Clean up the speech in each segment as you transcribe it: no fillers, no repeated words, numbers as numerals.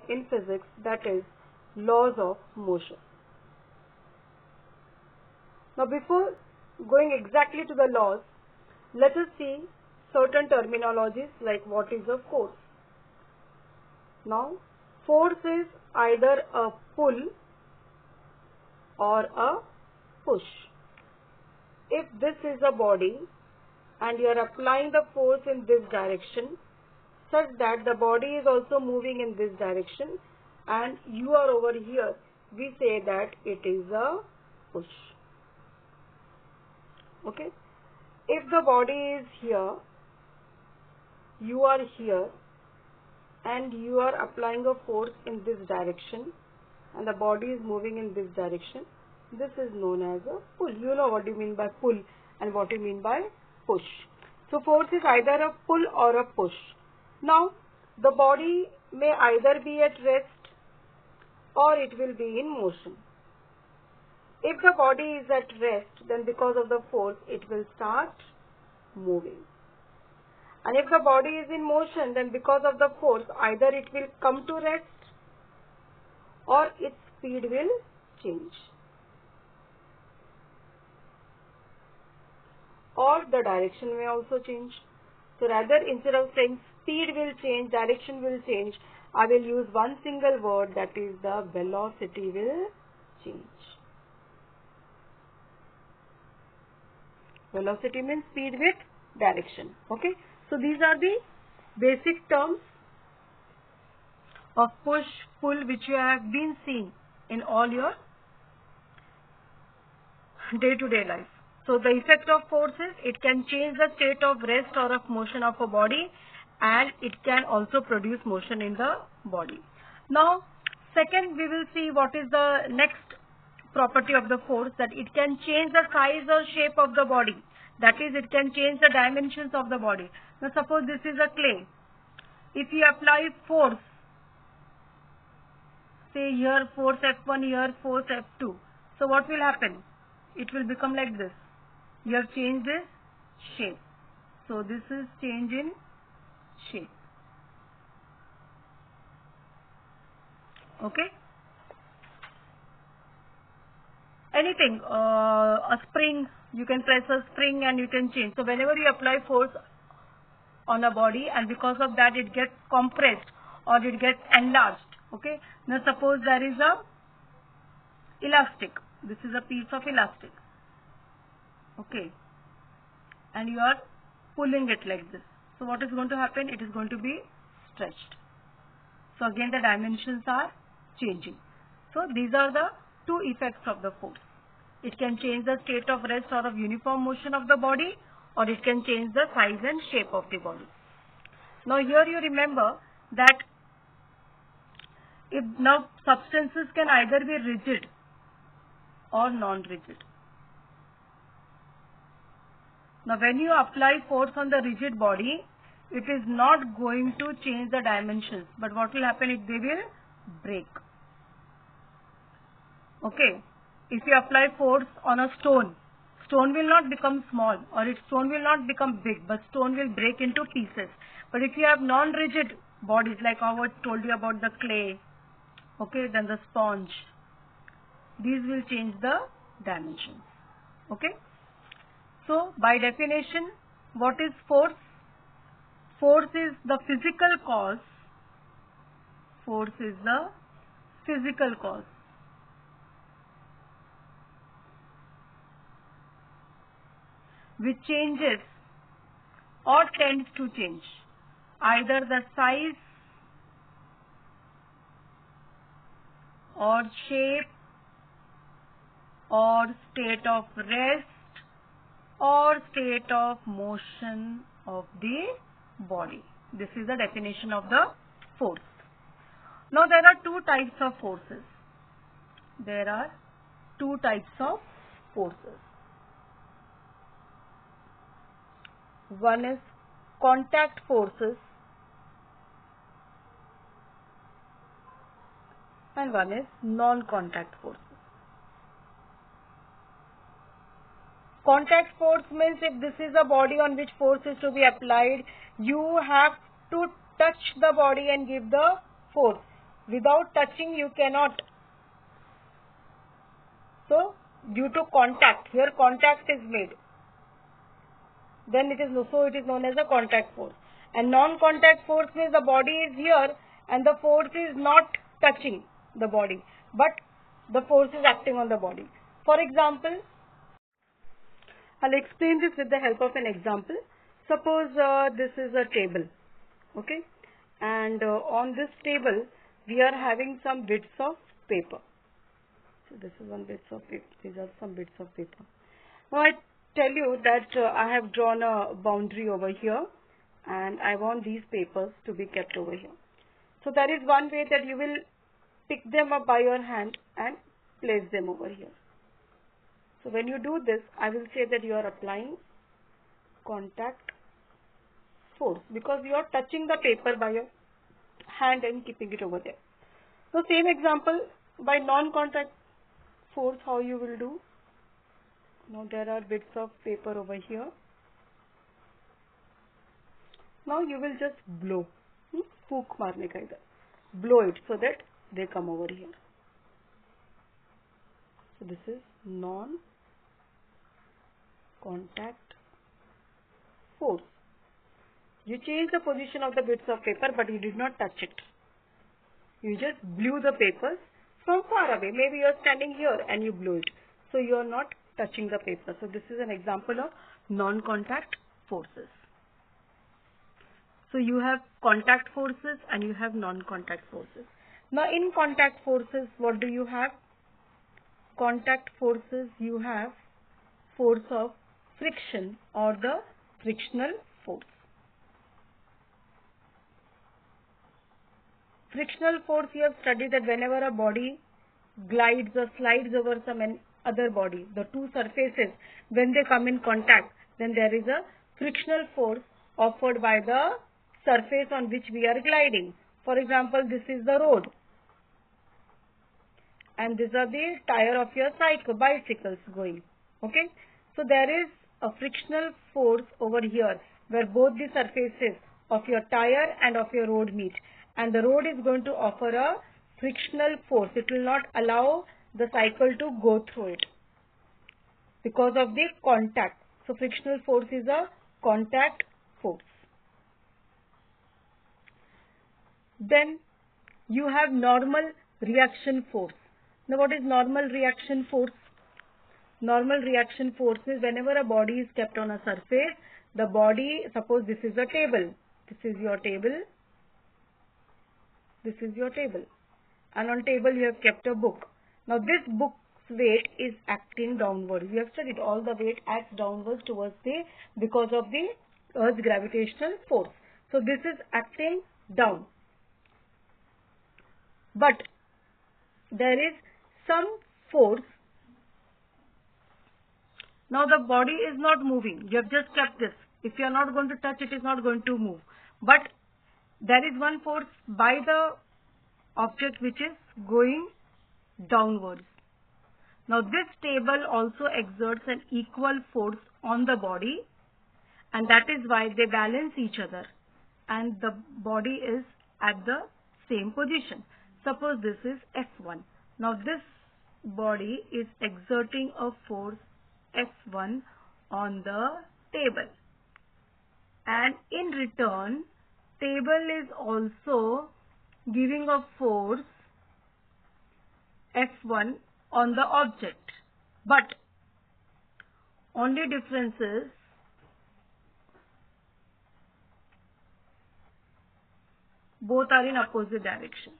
in physics, that is laws of motion. Now before going exactly to the laws, let us see certain terminologies like what is a force. Now force is either a pull or a push. If this is a body and you are applying the force in this direction such that the body is also moving in this direction and you are over here, we say that it is a push. Okay? If the body is here, you are here and you are applying a force in this direction and the body is moving in this direction, this is known as a pull. You know what you mean by pull and what you mean by push. So force is either a pull or a push. Now the body may either be at rest or it will be in motion. If the body is at rest, then because of the force it will start moving. And if the body is in motion, then because of the force either it will come to rest or its speed will change. Or the direction may also change. So rather, instead of saying speed will change, direction will change, I will use one single word, that is the velocity will change. Velocity means speed with direction. Okay. So these are the basic terms of push, pull, which you have been seeing in all your day-to-day life. So the effect of force is it can change the state of rest or of motion of a body, and it can also produce motion in the body. Now second, we will see what is the next property of the force, that it can change the size or shape of the body. That is, it can change the dimensions of the body. Now suppose this is a clay. If you apply force, say here force F1, here force F2. So what will happen? It will become like this. You have changed this shape. So this is change in shape. Okay. Anything, a spring, you can press a spring and you can change. So whenever you apply force on a body and because of that it gets compressed or it gets enlarged. Okay. Now suppose there is a elastic. This is a piece of elastic. Okay. And you are pulling it like this. So what is going to happen? It is going to be stretched. So again the dimensions are changing. So these are the two effects of the force. It can change the state of rest or of uniform motion of the body, or it can change the size and shape of the body. Now here you remember that if now substances can either be rigid or non-rigid. Now when you apply force on the rigid body, it is not going to change the dimensions, but what will happen is they will break. Okay. If you apply force on a stone, stone will not become small or stone will not become big, but stone will break into pieces. But if you have non-rigid bodies, like how I told you about the clay, okay, then the sponge, these will change the dimensions. Okay. So by definition, what is force? Force is the physical cause. Force is the physical cause which changes or tends to change either the size or shape or state of rest or state of motion of the body. This is the definition of the force. Now there are two types of forces. There are two types of forces. One is contact forces and one is non-contact forces. Contact force means if this is a body on which force is to be applied, you have to touch the body and give the force. Without touching you cannot. So due to contact, here contact is made, then it is known as a contact force. And non-contact force means the body is here and the force is not touching the body, but the force is acting on the body. For example, I'll explain this with the help of an example. Suppose this is a table, okay, and on this table we are having some bits of paper. So this is one bits of paper. These are some bits of paper. Now I tell you that I have drawn a boundary over here and I want these papers to be kept over here. So that is one way that you will pick them up by your hand and place them over here. So when you do this, I will say that you are applying contact force because you are touching the paper by your hand and keeping it over there. So same example by non-contact force, how you will do. Now there are bits of paper over here. Now you will just blow. Fuk marne ka idhar. Blow it so that they come over here. So this is non-contact force. You change the position of the bits of paper, but you did not touch it. You just blew the papers from far away. Maybe you are standing here and you blew it. So you are not touching the paper. So this is an example of non-contact forces. So you have contact forces and you have non-contact forces. Now in contact forces, what do you have? Contact forces, you have force of friction or the frictional force. Frictional force, you have studied that whenever a body glides or slides over some other body, the two surfaces, when they come in contact, then there is a frictional force offered by the surface on which we are gliding. For example, this is the road and these are the tire of your bicycles going. Okay, so there is a frictional force over here where both the surfaces of your tire and of your road meet, and the road is going to offer a frictional force. It will not allow the cycle to go through it because of the contact. So frictional force is a contact force. Then you have normal reaction force. Now what is normal reaction force? Normal reaction force is whenever a body is kept on a surface, the body, suppose this is a table, this is your table, this is your table, and on table you have kept a book. Now this book's weight is acting downwards. We have studied all the weight acts downwards towards the, because of the Earth's gravitational force. So this is acting down. But there is some force. Now the body is not moving. You have just kept this. If you are not going to touch it, is not going to move. But there is one force by the object which is going downwards. Now this table also exerts an equal force on the body, and that is why they balance each other and the body is at the same position. Suppose this is F1. Now this body is exerting a force F1 on the table, and in return table is also giving a force F1 on the object, but only difference is both are in opposite direction.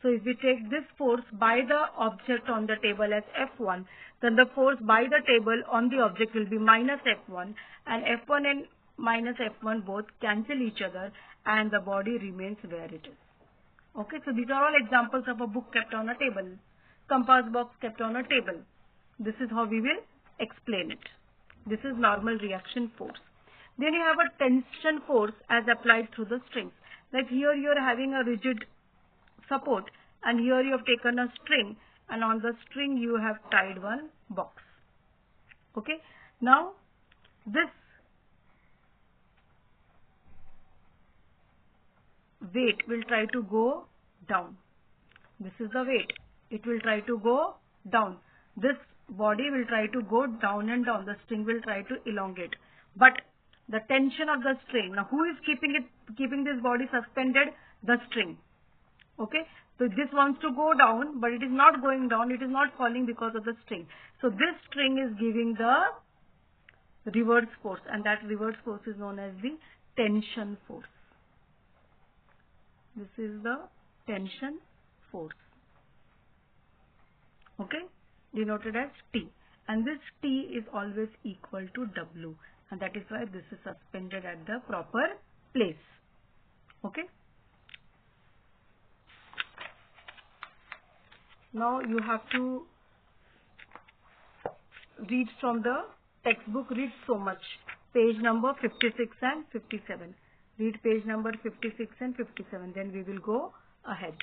So if we take this force by the object on the table as F1, then the force by the table on the object will be minus F1, and F1 and minus F1 both cancel each other and the body remains where it is. Okay, so these are all examples of a book kept on a table, compass box kept on a table. This is how we will explain it. This is normal reaction force. Then you have a tension force as applied through the strings. Like here you are having a rigid support, and here you have taken a string, and on the string you have tied one box. Okay, now this weight will try to go down. This is the weight. It will try to go down. This body will try to go down and down. The string will try to elongate. But the tension of the string. Now who is keeping this body suspended? The string. Okay. So this wants to go down, but it is not going down. It is not falling because of the string. So this string is giving the reverse force, and that reverse force is known as the tension force. This is the tension force. Okay, denoted as T. And this T is always equal to W. And that is why this is suspended at the proper place. Okay. Now you have to read from the textbook, read so much. Page number 56 and 57. Read page number 56 and 57. Then we will go ahead.